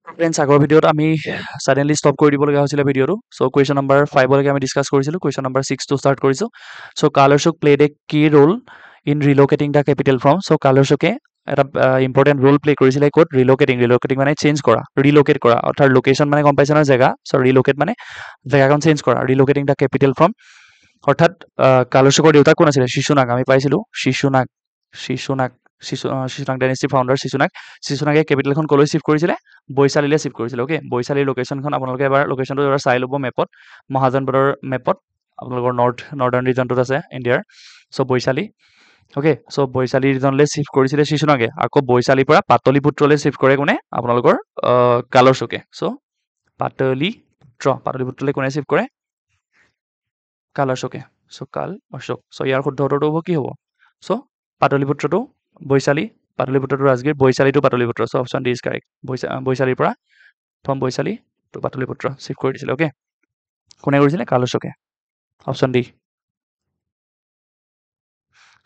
Friends আগৰ ভিডিঅ'ত আমি ছাডেনলি ষ্টপ কৰি দিবলগীয়া হৈছিলে ভিডিঅ'টো চ' কুৱেশ্যন নম্বৰ 5লৈকে আমি ডিছকাছ কৰিছিলোঁ কুৱেশ্যন নম্বৰ 6টো ষ্টাৰ্ট কৰিছোঁ চ' কালাৰছুক played a key role in relocating the capital from so' কালাৰছুকে এটা ইম্পৰ্টেণ্ট ৰোল প্লে কৰিছিলে ক'ত ৰিলোকেটিং মানে চেঞ্জ কৰা ৰিলোকেট কৰা অৰ্থাৎ লোকেশ্যন মানে গম পাইছে নহয় জেগা চ' ৰিলোকেট মানে জেগাখন চেঞ্জ কৰা ৰিলোকেটিং দ্য কেপিটেল ফ্ৰম অৰ্থাৎ কালাৰছুকৰ দেউতাক কোন আছিলে শিশুনাগ আমি পাইছিলোঁ শিশুনাগ ডাইনেষ্টি ফাউণ্ডাৰ শিশুনাগে কেপিটেলখন কলৈ শিফ্ট কৰিছিলে বৈশালীলৈ শিফ্ট কৰিছিলে অ'কে বৈশালীৰ লোকেশ্যনখন আপোনালোকে এবাৰ লোকেশ্যনটো এবাৰ চাই ল'ব মেপত মহাজনপদৰ মেপত আপোনালোকৰ নৰ্দাৰ্ণ ৰিজনটোত আছে ইণ্ডিয়াৰ so' Vaishali okay so' Vaishali ৰিজনলৈ শিফ্ট কৰিছিলে শিশুনাগে আকৌ বৈশালীৰ পৰা পাটলিপুত্ৰলৈ শিফ্ট কৰে কোনে আপোনালোকৰ কালৰচুকে চ' পাটলিপুত্ৰলৈ কোনে শিফ্ট কৰে কালৰচুকে চ' কাল অশোক চ' ইয়াৰ শুদ্ধ উত্তৰটো হ'ব কি হ'ব চ' পাটলিপুত্ৰটো বৈশালী পাটলিপুত্ৰটো ৰাজগীৰ বৈশালীটো Pataliputra so' option D is correct বৈশালীৰ পৰা from Vaishali to Pataliputra shift কৰি দিছিলে অ'কে কোনে কৰিছিলে কালচুকে option D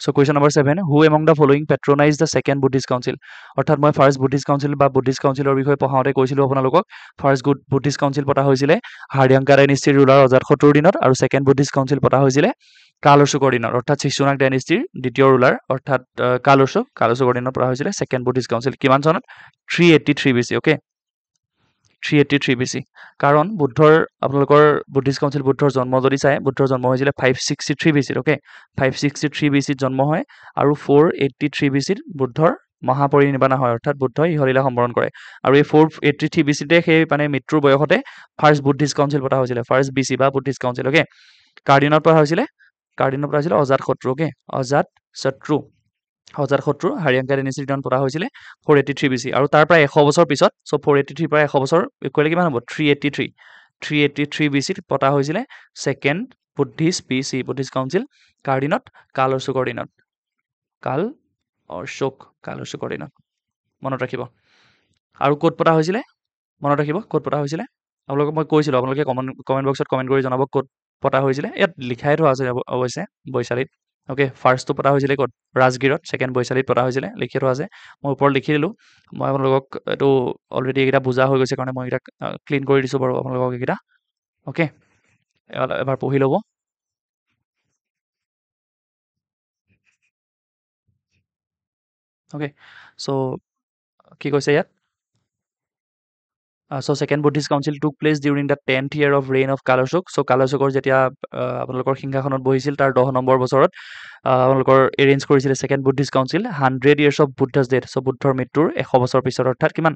so' question number 7 who among the following patronise the second Buddhist council অৰ্থাৎ মই ফাৰ্ষ্ট বুদ্ধিষ্ট কাউন্সিল বা বুদ্ধিষ্ট কাউন্সিলৰ বিষয়ে পঢ়াওঁতে কৈছিলোঁ আপোনালোকক ফাৰ্ষ্ট বুদ্ধিষ্ট কাউন্সিল পতা হৈছিলে হাৰিয়াংকা ডাইনেষ্টিৰ ৰুলাৰ অজাতশত্ৰুৰ দিনত আৰু ছেকেণ্ড বুদ্ধিষ্ট কাউন্সিল পতা হৈছিলে কালচুকৰ দিনত অৰ্থাৎ শিশুনাগ ডাইনেষ্টিৰ দ্বিতীয় ৰুলাৰ অৰ্থাৎ কালচুকৰ দিনত পতা হৈছিলে ছেকেণ্ড বুদ্ধিষ্ট কাউন্সিল কিমান চনত 383 BC অ'কে 383 BC কাৰণ বুদ্ধৰ আপোনালোকৰ বুদ্ধিষ্ট কাউন্সিল বুদ্ধৰ জন্ম যদি চাই বুদ্ধৰ জন্ম হৈছিলে 563 BC অ'কে 563 BC জন্ম হয় আৰু 483 BC বুদ্ধৰ মহাপৰিনিৰ্বাণ হয় অৰ্থাৎ বুদ্ধই ইহলীলা সম্বৰণ কৰে আৰু এই 483 BCতে সেই মানে মৃত্যুৰ বয়সতে ফাৰ্ষ্ট বুদ্ধিষ্ট কাউন্সিল পতা হৈছিলে ফাৰ্ষ্ট BC বা বুদ্ধিষ্ট কাউন্সিল অ'কে কাৰ দিনত পতা হৈছিলে অজাতশত্ৰু অ'কে অজাতশত্ৰু হাৰিয়াংকা ডাইনেষ্টিৰ দিনত পতা হৈছিলে 483 BC আৰু তাৰ পৰা 100 বছৰ পিছত চ' 483 পৰা 100 বছৰ ইকুৱেলি কিমান হ'ব 383 BCত পতা হৈছিলে ছেকেণ্ড বুদ্ধিষ্ট কাউন্সিল কাৰ দিনত কালচুকৰ দিনত কালচুকৰ দিনত মনত ৰাখিব আৰু ক'ত পতা হৈছিলে আপোনালোকক মই কৈছিলোঁ আপোনালোকে কমেণ্ট বক্সত কমেণ্ট কৰি জনাব ক'ত পতা হৈছিলে ইয়াত লিখাই থোৱা আছে অৱশ্যে বৈশালীত অ'কে ফাৰ্ষ্টটো পতা হৈছিলে ক'ত ৰাজগীৰত ছেকেণ্ড বৈশালীত পতা হৈছিলে লিখি থোৱা আছে মই ওপৰত লিখি দিলোঁ মই আপোনালোকক এইটো অলৰেডি এইকেইটা বুজা হৈ গৈছে কাৰণে মই এইকেইটা ক্লিন কৰি দিছোঁ বাৰু আপোনালোকক এইকেইটা অ'কে এবাৰ পঢ়ি ল'ব অ'কে চ' কি কৈছে ইয়াত so' second Buddhist council took place during the 10th year of reign of Kalashoka so' কালচুকৰ যেতিয়া আপোনালোকৰ সিংহাসনত বহিছিল তাৰ 10 নম্বৰ বছৰত আপোনালোকৰ এৰেঞ্জ কৰিছিলে second Buddhist council 100 years of Buddha's death চ' বুদ্ধৰ মৃত্যুৰ 100 বছৰ পিছত অৰ্থাৎ কিমান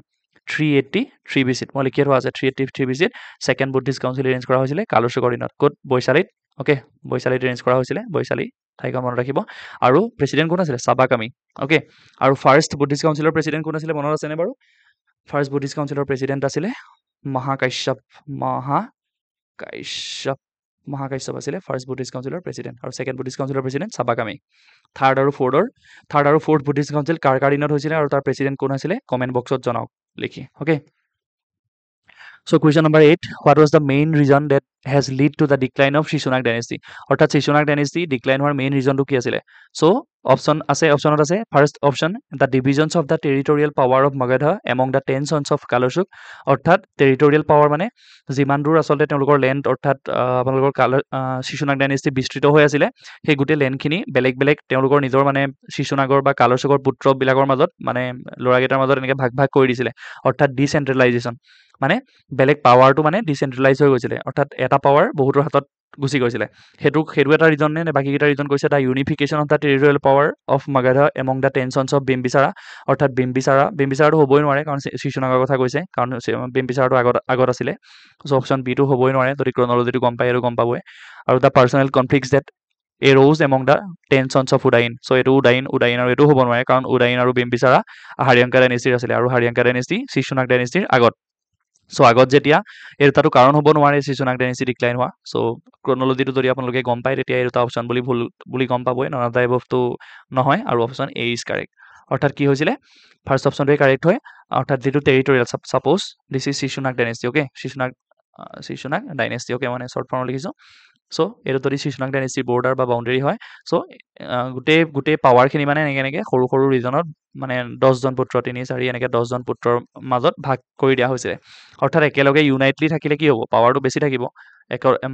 383 BCত মই লিখি থোৱা আছে 383 BCত ছেকেণ্ড বুদ্ধিষ্ট কাউন্সিল এৰেঞ্জ কৰা হৈছিলে কালচুকৰ দিনত ক'ত বৈশালীত অ'কে বৈশালীত এৰেঞ্জ কৰা হৈছিলে বৈশালী ঠাইখন মনত ৰাখিব আৰু প্ৰেচিডেণ্ট কোন আছিলে চাবাকামি অ'কে আৰু ফাৰ্ষ্ট বুদ্ধিষ্ট কাউন্সিলৰ প্ৰেচিডেণ্ট কোন আছিলে মনত আছেনে বাৰু ফাৰ্ষ্ট বুদ্ধিষ্ট কাউন্সিলৰ প্ৰেচিডেণ্ট আছিলে মহাকাশ্যপ আছিলে ফাৰ্ষ্ট বুদ্ধিষ্ট কাউন্সিলৰ প্ৰেচিডেণ্ট আৰু ছেকেণ্ড বুদ্ধিষ্ট কাউন্সিলৰ প্ৰেচিডেণ্ট চাবাকামি থাৰ্ড আৰু ফ'ৰ্থ বুদ্ধিষ্ট কাউন্সিল কাৰ দিনত হৈছিলে আৰু তাৰ প্ৰেচিডেণ্ট কোন আছিলে কমেণ্ট বক্সত জনাওক লিখি okay so' question number 8 what was the main reason that has led to the decline of Shishunaga dynasty অৰ্থাৎ শিশুনাগ ডাইনেষ্টি ডিক্লাইন হোৱাৰ মেইন ৰিজনটো কি আছিলে চ' অপশ্যনত আছে first option the divisions of the territorial power of Magadha among the 10 sons of কালচুক অৰ্থাৎ territorial power মানে যিমান দূৰ আচলতে তেওঁলোকৰ লেণ্ড অৰ্থাৎ আপোনালোকৰ শিশুনাগ ডাইনেষ্টি বিস্তৃত হৈ আছিলে সেই গোটেই লেণ্ডখিনি বেলেগ বেলেগ তেওঁলোকৰ নিজৰ মানে শিশুনাগৰ বা কালচুকৰ পুত্ৰবিলাকৰ মাজত মানে ল'ৰাকেইটাৰ মাজত এনেকৈ ভাগ কৰি দিছিলে অৰ্থাৎ ডিচেণ্ট্ৰেলাইজেশ্যন মানে বেলেগ পাৱাৰটো মানে ডিচেণ্ট্ৰেলাইজ হৈ গৈছিলে অৰ্থাৎ এটা পাৱাৰ বহুতৰ হাতত গুচি গৈছিলে সেইটো এটা ৰিজন নে বাকীকেইটা ৰিজন কৈছে the unification of the territorial power of Magadha among the 10 sons of Bimbisara অৰ্থাৎ বিম্বিচাৰাটো হ'বই নোৱাৰে কাৰণ শিশুনাগৰ কথা কৈছে কাৰণ বিম্বিচাৰাটো আগত আছিলে চ' অপশ্যন বিটো হ'বই নোৱাৰে যদি ক্ৰনলজিটো গম পায় এইটো গম পাবই আৰু the personal conflicts that arose among the 10 sons of Udayin so' এইটো উদাইন আৰু এইটো হ'ব নোৱাৰে কাৰণ উদাইন আৰু বিম্বিচাৰা হাৰিয়াংকা ডাইনেষ্টিৰ আছিলে আৰু হাৰিয়াংকা ডাইনেষ্টি শিশুনাগ ডাইনেষ্টিৰ আগত চ' আগত যেতিয়া এই দুটাটো কাৰণ হ'ব নোৱাৰে শিশুনাগ ডাইনেষ্টি ডিক্লাইন হোৱা চ' ক্ৰনলজিটো যদি আপোনালোকে গম পায় তেতিয়া এই দুটা অপশ্যন বুলি গম পাবই নন অফ দ্য এবভটো নহয় আৰু অপশ্যন এ ইজ কাৰেক্ট অৰ্থাৎ কি হৈছিলে ফাৰ্ষ্ট অপশ্যনটোৱে কাৰেক্ট হয় অৰ্থাৎ যিটো territorial suppose this is Shishunaga dynasty okay Shishunaga dynasty okay মানে শ্বৰ্ট ফৰ্মত লিখিছোঁ চ' এইটো যদি শিশুনাগ ডাইনেষ্টিৰ বৰ্ডাৰ বা বাউণ্ডেৰী হয় চ' গোটেই পাৱাৰখিনি মানে এনেকৈ সৰু সৰু ৰিজনত মানে 10জন পুত্ৰ 3 4 এনেকৈ 10জন পুত্ৰৰ মাজত ভাগ কৰি দিয়া হৈছিলে অৰ্থাৎ একেলগে ইউনাইটলি থাকিলে কি হ'ব পাৱাৰটো বেছি থাকিব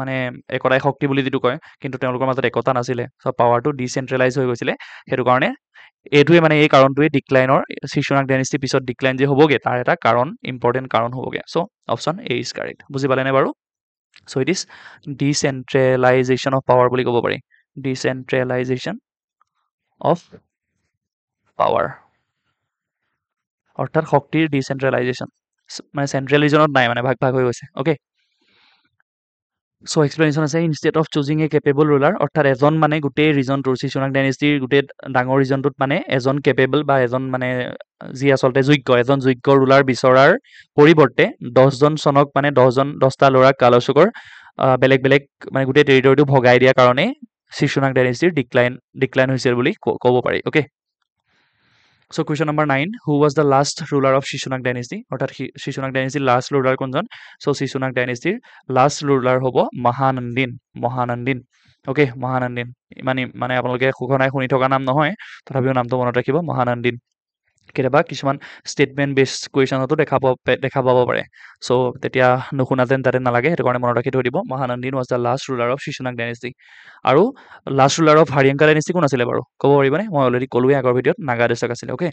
মানে একতাই শক্তি বুলি যিটো কয় কিন্তু তেওঁলোকৰ মাজত একতা নাছিলে চ' পাৱাৰটো ডিচেন্ট্ৰেলাইজ হৈ গৈছিলে সেইটো কাৰণে এইটোৱে মানে এই কাৰণটোৱে ডিক্লাইনৰ শিশুনাগ ডাইনেষ্টিৰ পিছত ডিক্লাইন যে হ'বগে তাৰ এটা কাৰণ ইম্পৰ্টেণ্ট কাৰণ হ'বগে চ' অপশ্যন এ ইজ কাৰেক্ট বুজি পালেনে বাৰু চ' ইট ইজ ডিচেন্ট্ৰেলাইজেশ্যন অফ পাৱাৰ বুলি ক'ব পাৰি ডিচেন্ট্ৰেলাইজেশ্যন অফ পাৱাৰ অৰ্থাৎ শক্তিৰ ডিচেন্ট্ৰেলাইজেশ্যন মানে চেন্ট্ৰেল ৰিজনত নাই মানে ভাগ ভাগ হৈ গৈছে অ'কে চ' এক্সপ্লেনেশ্যন আছে instead of choosing a capable ruler অৰ্থাৎ এজন মানে গোটেই ৰিজনটোৰ শিশুনাগ ডাইনেষ্টিৰ গোটেই ডাঙৰ ৰিজনটোত মানে এজন কেপেবল বা এজন মানে যি আচলতে এজন যোগ্য ৰুলাৰ বিচৰাৰ পৰিৱৰ্তে 10জন চনক মানে 10টা ল'ৰাক কালচুকৰ বেলেগ বেলেগ মানে গোটেই টেৰিটৰিটো ভগাই দিয়াৰ কাৰণে শিশুনাগ ডাইনেষ্টিৰ ডিক্লাইন হৈছিল বুলি ক'ব পাৰি okay so' question number 9 who was the last ruler of Shishunaga dynasty অৰ্থাৎ শিশুনাগ ডাইনেষ্টিৰ লাষ্ট ৰুলাৰ কোনজন চ' শিশুনাগ ডাইনেষ্টিৰ লাষ্ট ৰুলাৰ হ'ব মহানন্দিন অ'কে মহানন্দিন ইমান মানে আপোনালোকে সুখনাই শুনি থকা নাম নহয় তথাপিও নামটো মনত ৰাখিব মহানন্দিন কেতিয়াবা কিছুমান ষ্টেটমেণ্ট বেছড কুৱেশ্যনতো দেখা পাব পাৰে চ' তেতিয়া নুশুনা যেন তাতে নালাগে সেইটো কাৰণে মনত ৰাখি থৈ দিব Mahanandin was the last ruler of Shishunaga dynasty আৰু last ruler of Haryanka dynasty কোন আছিলে বাৰু ক'ব পাৰিবনে মই অলৰেডি ক'লোৱে আগৰ ভিডিঅ'ত নাগা দেশক আছিলে okay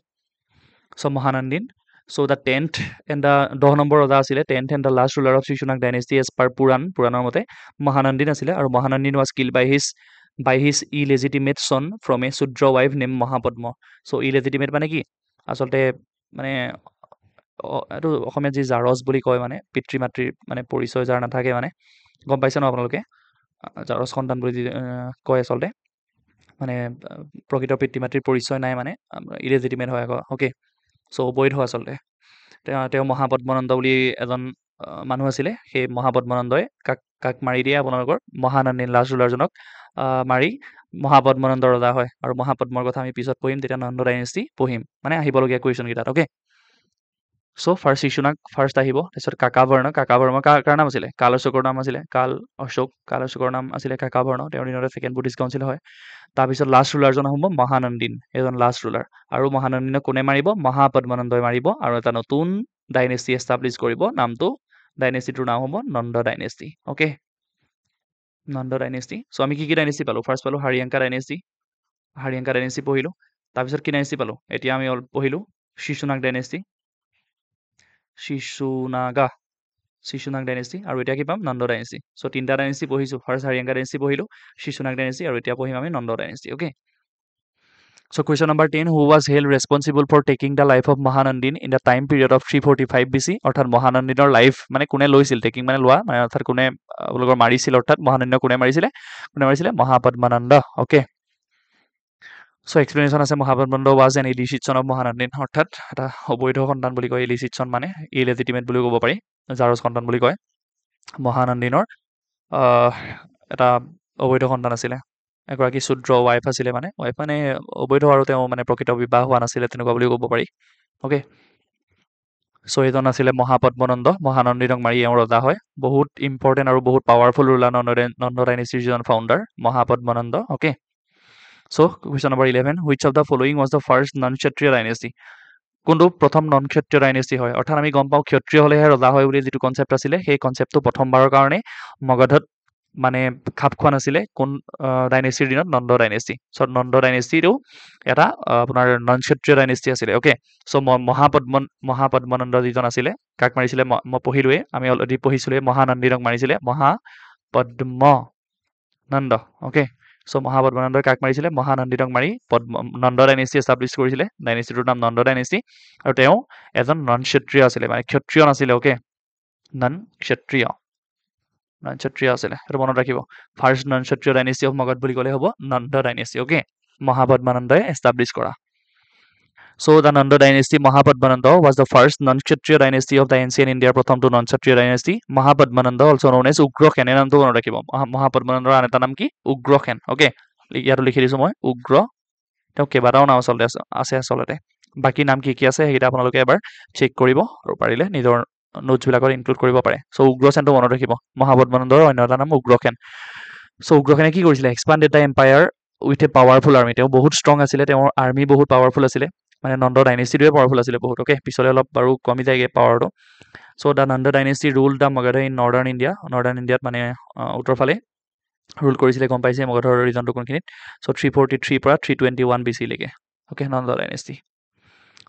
so' Mahanandin so' the 10th and the 10 number ৰজা আছিলে 10th and the last ruler of Shishunaga dynasty as per পুৰাণৰ মতে মহানন্দিন আছিলে আৰু Mahanandin was kill by his illegitimate son from a Shudra wife name Mahapadma so' illegitimate মানে কি আচলতে মানে এইটো অসমীয়াত যি জাৰজ বুলি কয় মানে পিতৃ মাতৃৰ মানে পৰিচয় যাৰ নাথাকে মানে গম পাইছে ন আপোনালোকে জাৰজ সন্তান বুলি কয় আচলতে মানে প্ৰকৃত পিতৃ মাতৃৰ পৰিচয় নাই মানে ইলেজিটিমেট হয় আকৌ অ'কে চ' অবৈধ আচলতে তেওঁ মহাপদ্মনন্দ বুলি এজন মানুহ আছিলে সেই মহাপদ্মনন্দই কাক মাৰি দিয়ে আপোনালোকৰ মহানন্দিন লাষ্ট ৰুলাৰজনক মাৰি মহাপদ্মনন্দ ৰজা হয় আৰু মহাপদ্মৰ কথা আমি পিছত পঢ়িম তেতিয়া নন্দ ডাইনেষ্টি পঢ়িম মানে আহিবলগীয়া কুৱেশ্যনকেইটাত okay so' first Shishunaga first আহিব তাৰপিছত কাকাবৰ্ণ কাৰ নাম আছিলে কাল অশোকৰ নাম আছিলে কাল অশোকৰ নাম আছিলে কাকাবৰ্ণ তেওঁৰ দিনতে ছেকেণ্ড বুদ্ধিষ্ট কাউন্সিল হয় তাৰপিছত লাষ্ট ৰুলাৰজন হ'ব মহানন্দিন এজন লাষ্ট ৰুলাৰ আৰু মহানন্দিনক কোনে মাৰিব মহাপদ্মনন্দই মাৰিব আৰু এটা নতুন ডাইনেষ্টি এষ্টাব্লিছ কৰিব নামটো ডাইনেষ্টিটোৰ নাম হ'ব Nanda dynasty okay Nanda dynasty so' আমি কি ডাইনেষ্টি পালোঁ ফাৰ্ষ্ট পালোঁ হাৰিয়াংকা ডাইনেষ্টি পঢ়িলোঁ তাৰপিছত কি ডাইনেষ্টি পালোঁ এতিয়া আমি পঢ়িলোঁ শিশুনাগ ডাইনেষ্টি শিশুনাগ ডাইনেষ্টি আৰু এতিয়া কি পাম নন্দ ডাইনেষ্টি চ' 3টা ডাইনেষ্টি পঢ়িছোঁ ফাৰ্ষ্ট হাৰিয়াংকা ডাইনেষ্টি পঢ়িলোঁ শিশুনাগ ডাইনেষ্টি আৰু এতিয়া পঢ়িম আমি Nanda dynasty okay so' question number 10 who was held responsible for taking the life of Mahanandin in the time period of 345 BC অৰ্থাৎ মহানন্দিনৰ লাইফ মানে কোনে লৈছিল টেকিং মানে লোৱা মানে অৰ্থাৎ কোনে আপোনালোকৰ মাৰিছিল অৰ্থাৎ মহানন্দিনক কোনে মাৰিছিলে মহাপদ্মনন্দ অ'কে চ' এক্সপ্লেনেশ্যন আছে মহাপদ্মনন্দ ৱাজ এন ইলিচিট চন অফ মহানন্দিন অৰ্থাৎ এটা অবৈধ সন্তান বুলি কয় ইলিচিট চন মানে ইলেজিটিমেট বুলিও ক'ব পাৰি জাৰজ সন্তান বুলি কয় মহানন্দিনৰ এটা অবৈধ সন্তান আছিলে এগৰাকী শূদ্ৰ ৱাইফ আছিলে মানে অবৈধ আৰু তেওঁ মানে প্ৰকৃত বিবাহ হোৱা নাছিলে তেনেকুৱা বুলিও ক'ব পাৰি অ'কে চ' এইজন আছিলে মহাপদ্মনন্দ মহানন্দিনক মাৰি এওঁ ৰজা হয় বহুত ইম্পৰ্টেণ্ট আৰু বহুত পাৱাৰফুল ৰুলাৰ নন্দ ডাইনেষ্টিৰ যিজন founder Mahapadma Nanda okay so' question number 11 which of the following was the first non Kshatriya dynasty কোনটো প্ৰথম নন ক্ষত্ৰিয় ডাইনেষ্টি হয় অৰ্থাৎ আমি গম পাওঁ ক্ষত্ৰিয় হ'লেহে ৰজা হয় বুলি যিটো কনচেপ্ট আছিলে সেই কনচেপ্টটো প্ৰথমবাৰৰ কাৰণে মগধত মানে খাপ খোৱা নাছিলে কোন ডাইনেষ্টিৰ দিনত নন্দ ডাইনেষ্টি চ' নন্দ ডাইনেষ্টিটো এটা আপোনাৰ নন ক্ষত্ৰিয় ডাইনেষ্টি আছিলে অ'কে চ' মহাপদ্মনন্দ যিজন আছিলে কাক মাৰিছিলে মই পঢ়িলোৱে আমি অলৰেডি পঢ়িছিলোৱে মহানন্দিনক মাৰিছিলে মহাপদ্মনন্দ অ'কে চ' মহাপদ্মনন্দই কাক মাৰিছিলে মহানন্দিনক মাৰি নন্দ ডাইনেষ্টি এষ্টাব্লিছ কৰিছিলে ডাইনেষ্টিটোৰ নাম নন্দ ডাইনেষ্টি আৰু তেওঁ এজন নন ক্ষত্ৰিয় আছিলে মানে ক্ষত্ৰিয় নাছিলে অ'কে নন ক্ষত্ৰিয় আছিলে সেইটো মনত ৰাখিব first non Kshatriya dynasty of Magadha বুলি ক'লে হ'ব নন্দ ডাইনেষ্টি অ'কে মহাপদ্মনন্দই এষ্টাব্লিছ কৰা so' the Nanda dynasty Mahapadmananda was the first non Kshatriya dynasty of the ancient ইণ্ডিয়াৰ প্ৰথমটো non Kshatriya dynasty Mahapadmananda also' known as Ugrasena এই নামটো মনত ৰাখিব মহাপদ্মনন্দৰ আন এটা নাম কি উগ্ৰসেন অ'কে ইয়াতো লিখি দিছোঁ মই উগ্ৰ তেওঁ কেইবাটাও নাম আচলতে আছে আচলতে বাকী নাম কি আছে সেইকেইটা আপোনালোকে এবাৰ চেক কৰিব আৰু পাৰিলে নিজৰ নোটছবিলাকত ইনক্লুড কৰিব পাৰে চ' উগ্ৰসেনটো মনত ৰাখিব মহাপদ্মনন্দৰ অন্য এটা নাম উগ্ৰসেন চ' উগ্ৰসেনে কি কৰিছিলে expanded the empire with a powerful army তেওঁ বহুত ষ্ট্ৰং আছিলে তেওঁৰ আৰ্মি বহুত পাৱাৰফুল আছিলে মানে নন্দ ডাইনেষ্টিটোৱে পাৱাৰফুল আছিলে বহুত অ'কে পিছলৈ অলপ বাৰু কমি যায়গৈ পাৱাৰটো so' the Nanda dynasty rule the Magadha in northern ইণ্ডিয়াত মানে উত্তৰ ফালে ৰুল কৰিছিলে গম পাইছে মগধৰ ৰিজনটো কোনখিনিত চ' 343 পৰা 321 BC লৈকে okay Nanda dynasty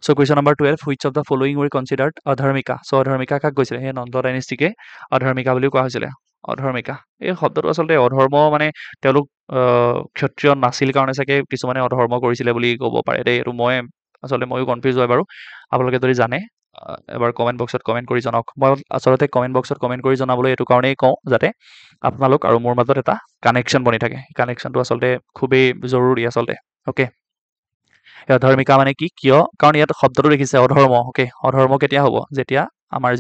so' question number 12 which of the following were considered অধৰ্মিকা চ' অধৰ্মিকা কাক কৈছিলে সেই নন্দ ডাইনেষ্টিকে অধৰ্মিকা বুলিও কোৱা হৈছিলে অধৰ্মিকা এই শব্দটো আচলতে অধৰ্ম মানে তেওঁলোক ক্ষত্ৰিয় নাছিল কাৰণে চাগে কিছুমানে অধৰ্ম কৰিছিলে বুলি ক'ব পাৰে দেই এইটো আচলতে ময়ো কনফিউজ হয় বাৰু আপোনালোকে যদি জানে এবাৰ কমেণ্ট বক্সত কমেণ্ট কৰি জনাওক মই আচলতে কমেণ্ট বক্সত কমেণ্ট কৰি জনাবলৈ এইটো কাৰণেই কওঁ যাতে আপোনালোক আৰু মোৰ মাজত এটা কানেকশ্যন বনি থাকে কানেকশ্যনটো আচলতে খুবেই জৰুৰী আচলতে অ'কে অধৰ্মিকা মানে কি কিয় কাৰণ ইয়াত শব্দটো দেখিছে অধৰ্ম অ'কে অধৰ্ম কেতিয়া হ'ব যেতিয়া আমাৰ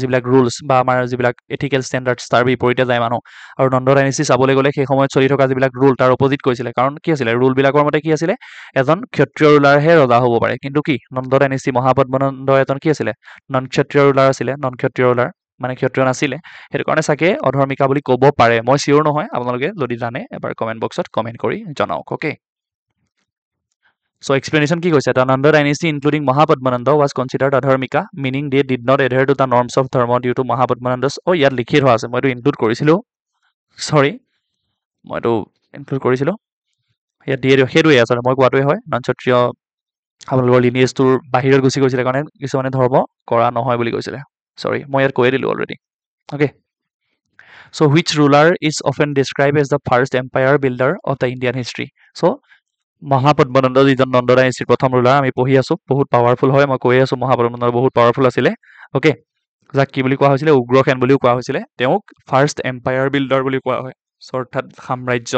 যিবিলাক ৰুলছ বা আমাৰ যিবিলাক এথিকেল ষ্টেণ্ডাৰ্ডছ তাৰ বিপৰীতে যায় মানুহ আৰু নন্দ ডাইনেষ্টি চাবলৈ গ'লে সেই সময়ত চলি থকা যিবিলাক ৰুল তাৰ অপজিট কৰিছিলে কাৰণ কি আছিলে ৰুলবিলাকৰ মতে কি আছিলে এজন ক্ষত্ৰিয় ৰুলাৰহে ৰজা হ'ব পাৰে কিন্তু কি নন্দ ডাইনেষ্টি মহাপদ্মনন্দ এজন কি আছিলে নন ক্ষত্ৰিয় ৰুলাৰ আছিলে নন ক্ষত্ৰিয় ৰুলাৰ মানে ক্ষত্ৰিয় নাছিলে সেইটো কাৰণে চাগে অধৰ্মিকা বুলি ক'ব পাৰে মই চিয়ৰ নহয় আপোনালোকে যদি জানে এবাৰ কমেণ্ট বক্সত কমেণ্ট কৰি জনাওক অ'কে So explanation কি কৈছে? The Nanda dynasty including Mahapadmananda was considered adharmika, meaning they did not adhere to the norms of dharma due to Mahapadmananda's ইয়াত লিখি থোৱা আছে মইতো ইনক্লুড কৰিছিলোঁ সৰি মইতো ইনক্লুড কৰিছিলোঁ ইয়াত দিয়ে সেইটোৱে আচলতে মই কোৱাটোৱে হয় নন ক্ষত্ৰিয় আপোনালোকৰ লিনিয়েজটোৰ বাহিৰত গুচি গৈছিলে কাৰণে কিছুমানে ধৰ্ম কৰা নহয় বুলি কৈছিলে সৰি মই ইয়াত কৈয়ে দিলোঁ already okay So which ruler is often described as the first empire builder of the Indian history? So Mahapadma Nanda যিজন নন্দ ডাইনেষ্টিৰ প্ৰথম ৰুলাৰ আমি পঢ়ি আছো বহুত পাৱাৰফুল হয় মই কৈ আছো মহাপদ্মনন্দ বহুত পাৱাৰফুল আছিলে অ'কে যাক কি বুলি কোৱা হৈছিলে উগ্ৰসেন বুলিও কোৱা হৈছিলে তেওঁক ফাৰ্ষ্ট এম্পায়াৰ বিল্ডাৰ বুলি কোৱা হয় অৰ্থাৎ সাম্ৰাজ্য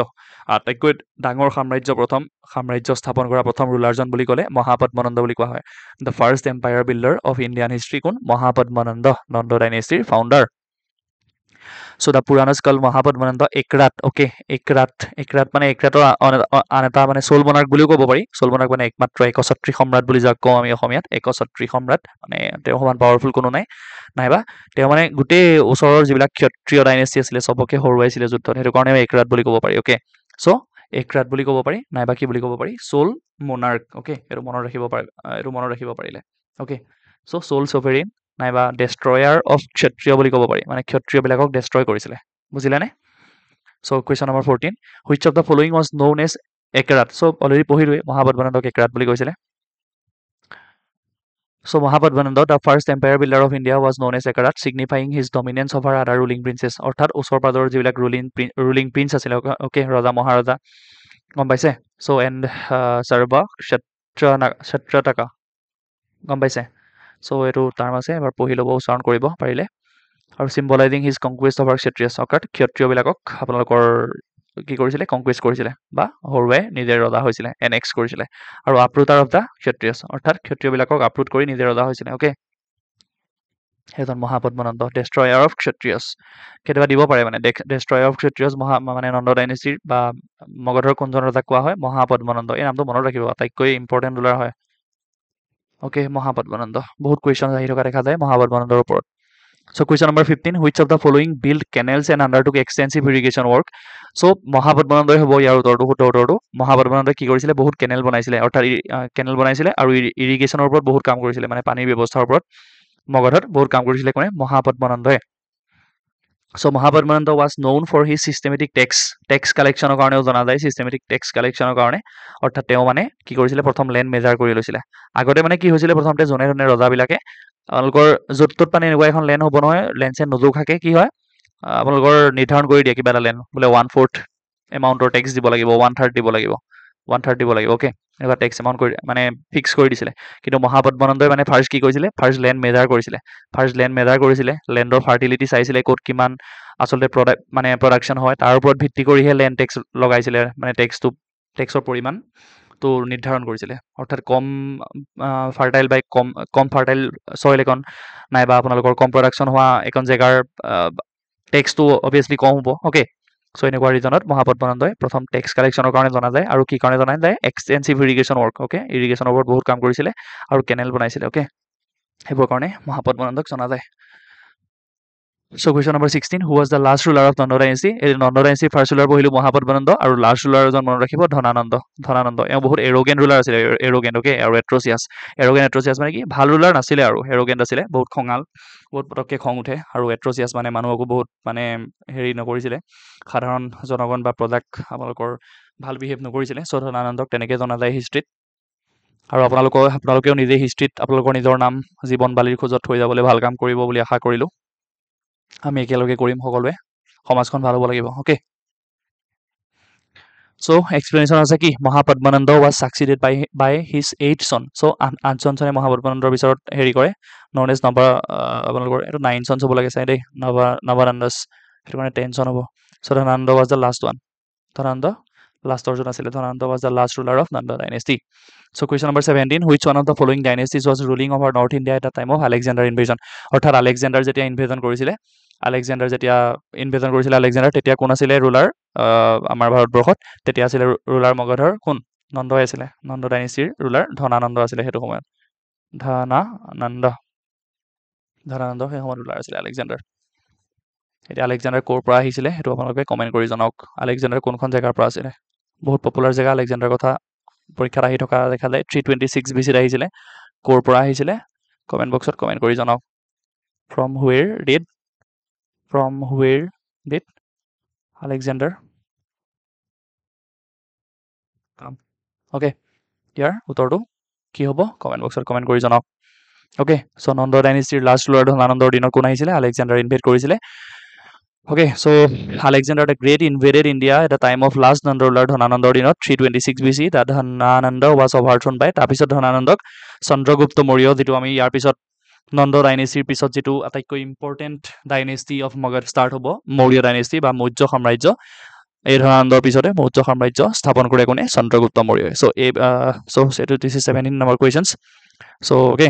আটাইতকৈ ডাঙৰ প্ৰথম সাম্ৰাজ্য স্থাপন কৰা প্ৰথম ৰুলাৰজন বুলি ক'লে মহাপদ্মনন্দ বুলি কোৱা হয় the first empire builder of Indian history কোন মহাপদ্মনন্দ নন্দ ডাইনেষ্টিৰ founder So the Puranas call Mahapadmananda Ekrat. Okay, Ekrat মানে একৰাটৰ আন এটা মানে সোল মনাৰ্ক বুলিও ক'ব পাৰি সোল মনাৰ্ক মানে একমাত্ৰ একছত্ৰী সম্ৰাট বুলি যাক কওঁ আমি অসমীয়াত একছত্ৰী সম্ৰাট মানে তেওঁ সমান পাৱাৰফুল কোনো নাই নাইবা তেওঁ মানে গোটেই ওচৰৰ যিবিলাক ক্ষত্ৰিয় ডাইনেষ্টি আছিলে চবকে হৰুৱাইছিলে যুদ্ধত সেইটো কাৰণে একৰাট বুলি ক'ব পাৰি অ'কে চ' একৰাট বুলি ক'ব পাৰি নাইবা কি বুলি ক'ব পাৰি সোল মনাৰ্ক অ'কে এইটো মনত ৰাখিব পাৰিলে অ'কে চ' সোল ছভেৰিন নাইবা ডেষ্ট্ৰয়াৰ অফ ক্ষত্ৰিয় বুলি ক'ব পাৰি মানে ক্ষত্ৰিয়বিলাকক ডেষ্ট্ৰয় কৰিছিলে বুজিলানে so' question number 14 which of the following was known as একৰাট চ' অলৰেডি পঢ়িলোৱে মহাপদ্মনন্দক একৰাট বুলি কৈছিলে so' Mahapadmananda the first empire builder of India was known as একৰাট signifying his dominance over other ruling princes অৰ্থাৎ ওচৰ পাজৰ যিবিলাক ৰুলিং প্ৰিন্স আছিলে অ'কে ৰজা মহাৰজা গম পাইছে চ' এণ্ড চাৰ্বা ক্ষত্ৰটাকা গম পাইছে চ' এইটো টাৰ্ম আছে এবাৰ পঢ়ি ল'ব উচ্চাৰণ কৰিব পাৰিলে আৰু চিম্বলাইজিং হিজ কনকুৱেষ্ট অভাৰ ক্ষত্ৰিয়াছ অৰ্থাৎ ক্ষত্ৰিয়বিলাকক আপোনালোকৰ কি কৰিছিলে কনকুৱেষ্ট কৰিছিলে বা হৰুৱাই নিজে ৰজা হৈছিলে এনেক্স কৰিছিলে আৰু আপৰুটাৰ অফ দ্য ক্ষত্ৰিয়াছ অৰ্থাৎ ক্ষত্ৰিয়বিলাকক আপৰুট কৰি নিজে ৰজা হৈছিলে অ'কে সেইজন মহাপদ্মনন্দ ডেষ্ট্ৰয়াৰ অফ ক্ষত্ৰিয়াছ কেতিয়াবা দিব পাৰে মানে ডেষ্ট্ৰয়াৰ অফ ক্ষত্ৰিয়াছ মানে নন্দ ডাইনেষ্টিৰ বা মগধৰ কোনজন ৰজাক কোৱা হয় মহাপদ্মনন্দ এই নামটো মনত ৰাখিব আটাইতকৈ ইম্পৰ্টেণ্ট ৰুলাৰ হয় অ'কে মহাপদ্মনন্দ বহুত কুৱেশ্যন আহি থকা দেখা যায় মহাপদ্মনন্দৰ ওপৰত So question number 15 which of the following built canals and undertook extensive irrigation work so মহাপদ্মনন্দই হ'ব ইয়াৰ উত্তৰটো মহাপদ্মনন্দই কি কৰিছিলে বহুত কেনেল বনাইছিলে অৰ্থাৎ কেনেল বনাইছিলে আৰু ইৰিগেশ্যনৰ ওপৰত বহুত কাম কৰিছিলে মানে পানীৰ ব্যৱস্থাৰ ওপৰত মগধত বহুত কাম কৰিছিলে কোনে মহাপদ্মনন্দই So Mahapadmananda was known for his systematic tax collectionৰ কাৰণেও জনা যায় systematic tax collectionৰ কাৰণে অৰ্থাৎ তেওঁ মানে কি কৰিছিলে প্ৰথম লেণ্ড মেজাৰ কৰি লৈছিলে আগতে মানে কি হৈছিলে প্ৰথমতে জনে ৰজাবিলাকে আপোনালোকৰ য'ত ত'ত মানে এনেকুৱা এখন লেণ্ড হ'ব নহয় লেণ্ড চেণ্ড নোজোখাকে কি হয় আপোনালোকৰ নিৰ্ধাৰণ কৰি দিয়ে কিবা এটা লেণ্ড বোলে 1/4 এমাউণ্টৰ টেক্স দিব লাগিব 1/3 দিব লাগিব 1/3 দিব লাগিব অ'কে এনেকুৱা টেক্স এমাউণ্ট কৰি মানে ফিক্স কৰি দিছিলে কিন্তু মহাপদ্মনন্দই মানে ফাৰ্ষ্ট কি কৰিছিলে ফাৰ্ষ্ট লেণ্ড মেজাৰ কৰিছিলে লেণ্ডৰ ফাৰ্টিলিটি চাইছিলে ক'ত কিমান আচলতে প্ৰডাকশ্যন হয় তাৰ ওপৰত ভিত্তি কৰিহে লেণ্ড টেক্স লগাইছিলে মানে টেক্সৰ পৰিমাণটো নিৰ্ধাৰণ কৰিছিলে অৰ্থাৎ কম ফাৰ্টাইল বাই কম ফাৰ্টাইল চইল এখন নাইবা আপোনালোকৰ কম প্ৰডাকশ্যন হোৱা এখন জেগাৰ টেক্সটো অভিয়াছলি কম হ'ব অ'কে চ' এনেকুৱা ৰিজনত মহাপদ্মনন্দই প্ৰথম টেক্স কালেকশ্যনৰ কাৰণে জনা যায় আৰু কি কাৰণে জনা যায় এক্সটেনচিভ ইৰিগেশ্যন ৱৰ্ক অ'কে ইৰিগেশ্যনৰ ওপৰত বহুত কাম কৰিছিলে আৰু কেনেল বনাইছিলে অ'কে সেইবোৰ কাৰণে মহাপদ্মনন্দক জনা যায় So question number 16, who was the last ruler of Nanda dynasty? এই নন্দ dynasty first ruler বহিলো মহাপদ্মানন্দ আৰু last ruler এজন মনত ৰাখিব ধনানন্দ। ধনানন্দ এওঁ বহুত arrogant ruler আছিলে, arrogant okay, আৰু atrocious। arrogant atrocious মানে কি ভাল ruler নাছিলে আৰু arrogant আছিলে, বহুত খঙাল, বহুত পটককে খং উঠে আৰু atrocious মানে মানুহকো বহুত মানে হেৰি নকৰিছিলে, সাধাৰণ জনগণ বা প্ৰজাক আপোনালোকৰ ভাল বিহেভ নকৰিছিলে। চ' ধনানন্দক তেনেকে জনা যায় হিষ্ট্ৰীত। আৰু আপোনালোকেও নিজে হিষ্ট্ৰীত আপোনালোকৰ নিজৰ নাম জীৱন বালিৰ খোজত থৈ যাবলৈ ভাল কাম কৰিব বুলি আশা কৰিলোঁ। আমি একেলগে কৰিম সকলোৱে, সমাজখন ভাল হ'ব লাগিব ওকে। So explanation আছে কি Mahapadmananda was succeeded by his 8th son. So 8জন চনে মহাপদ্মানন্দৰ পিছত হেৰি কৰে, known as আপোনালোকৰ এইটো 9 sons হ'ব লাগে চাই দেই, নৱানন্দাস, সেইটো মানে 10 son হ'ব। So Dhanananda was the last one. Dhanananda লাষ্টৰ জন আছিলে। Dhanananda was the last ruler of Nanda dynasty. So question number 17, which one of the following dynasties was ruling over North India at the time of Alexander invasion? অৰ্থাৎ Alexander যেতিয়া invasion কৰিছিলে, Alexander তেতিয়া কোন আছিলে ruler আমাৰ ভাৰতবৰ্ষত? তেতিয়া আছিলে ৰুলাৰ মগধৰ কোন? নন্দই আছিলে। নন্দ ডাইনেষ্টিৰ ৰুলাৰ ধনানন্দ আছিলে সেইটো সময়ত। ধনানন্দ সেই সময়ত ৰুলাৰ আছিলে আলেকজেণ্ডাৰ। এতিয়া আলেকজেণ্ডাৰ ক'ৰ পৰা আহিছিলে সেইটো আপোনালোকে কমেণ্ট কৰি জনাওক। আলেকজেণ্ডাৰ কোনখন জেগাৰ পৰা আছিলে? বহুত পপুলাৰ জেগা আলেকজেণ্ডাৰ কথা পৰীক্ষাত আহি থকা দেখা যায়। 326 BC আহিছিলে। ক'ৰ পৰা আহিছিলে কমেণ্ট বক্সত কমেণ্ট কৰি জনাওক। From where did Alexander come? Okay, ইয়াৰ উত্তৰটো কি হ'ব কমেণ্ট বক্সত কমেণ্ট কৰি জনাওক। অ'কে, চ' নন্দ ডাইনেষ্টিৰ লাষ্ট ৰুলাৰ ধনানন্দৰ দিনত কোন আহিছিলে? আলেকজেণ্ডাৰ ইনভেড কৰিছিলে। Okay, so Alexander the Great invaded India at the time of last Nanda ruler Dhananandar dinot 326 BC. That Dhanananda was overthrown by তাৰপিছত ধনানন্দক চন্দ্ৰগুপ্ত মৌৰ্য, যিটো আমি ইয়াৰ পিছত নন্দ ডাইনেষ্টিৰ পিছত যিটো আটাইতকৈ important dynasty of Magadh start হ'ব, মৌৰ্য ডাইনেষ্টি বা মৌৰ্য সাম্ৰাজ্য। এই ধনানন্দৰ পিছতে মৌৰ্য সাম্ৰাজ্য স্থাপন কৰে কোনে? চন্দ্ৰগুপ্ত মৌৰ্যই। So' this is 17 number questions. So' okay,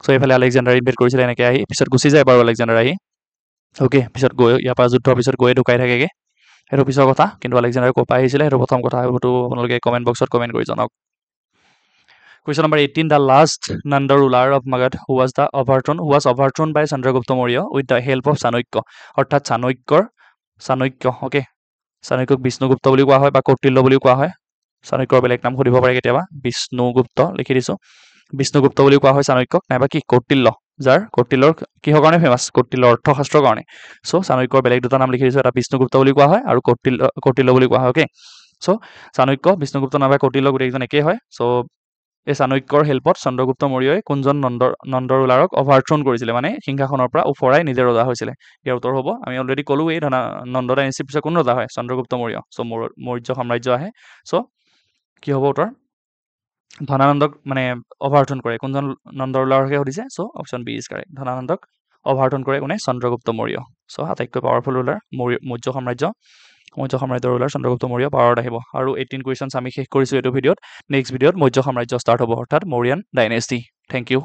so' এইফালে আলেকজেণ্ডাৰ ইনভেড কৰিছিলে, এনেকৈ আহি পিছত গুচি যায় বাৰু আলেকজেণ্ডাৰ আহি। অ'কে, পিছত গৈ ইয়াৰ পৰা যুদ্ধৰ পিছত গৈয়ে ঢুকাই থাকেগৈ, সেইটো পিছৰ কথা। কিন্তু আলেকজেণ্ডাৰ ক'ৰ পৰা আহিছিলে সেইটো প্ৰথম কথা, সেইটো আপোনালোকে কমেণ্ট বক্সত কমেণ্ট কৰি জনাওক। Question number 18, the last Nanda ruler of Magad who was overthrown by Chandragupta Maurya with the help of Chanakya. অৰ্থাৎ চাণক্য অ'কে, চাণক্যক বিষ্ণুগুপ্ত বুলি কোৱা হয় বা কৌটিল্য বুলি কোৱা হয়। চাণক্যৰ বেলেগ নাম সুধিব পাৰে কেতিয়াবা, বিষ্ণুগুপ্ত লিখি দিছোঁ। বিষ্ণুগুপ্ত বুলি কোৱা হয় চাণক্যক, নাইবা কি কৌটিল্য, যাৰ কৌটিল্যৰ কিহৰ কাৰণে ফেমাছ? কৌটিল্যৰ অৰ্থশাস্ত্ৰৰ কাৰণে। চ' চাণক্যৰ বেলেগ দুটা নাম লিখি দিছোঁ, এটা বিষ্ণুগুপ্ত বুলি কোৱা হয় আৰু কৌটিল্য বুলি কোৱা হয়। অ'কে, চ' চাণক্য, বিষ্ণুগুপ্ত নাইবা কৌটিল্য গোটেইকেইজন একেই হয়। চ' এই চাণক্যৰ হেল্পত চন্দ্ৰগুপ্ত মৌৰ্যই কোনজন নন্দ ৰুলাৰক অভাৰথ্ৰন কৰিছিলে, মানে সিংহাসনৰ পৰা ওফৰাই নিজে ৰজা হৈছিলে? ইয়াৰ উত্তৰ হ'ব, আমি অলৰেডি ক'লো, এই নন্দ ডাইনেষ্টিৰ পিছত কোন ৰজা হয়? চন্দ্ৰগুপ্ত মৌৰ্য। চ' মৌৰ্য সাম্ৰাজ্য আহে। চ' কি হ'ব উত্তৰ? ধনানন্দক মানে অভাৰথ্ৰন কৰে কোনজন নন্দ ৰুলাৰকে সুধিছে? চ' অপশ্যন বি ইজ কাৰেক্ট। ধনানন্দক অভাৰথ্ৰন কৰে কোনে? চন্দ্ৰগুপ্ত মৌৰ্য। চ' আটাইতকৈ পাৱাৰফুল ৰুলাৰ মৌৰ্য সাম্ৰাজ্যৰ ৰুলাৰ চন্দ্ৰগুপ্ত মৌৰ্য পাৱাৰত আহিব। আৰু 18 কুৱেশ্যনছ আমি শেষ কৰিছোঁ এইটো ভিডিঅ'ত। নেক্সট ভিডিঅ'ত মৌৰ্য সাম্ৰাজ্য ষ্টাৰ্ট হ'ব, অৰ্থাৎ মৌৰ্যান ডাইনেষ্টি। Thank U.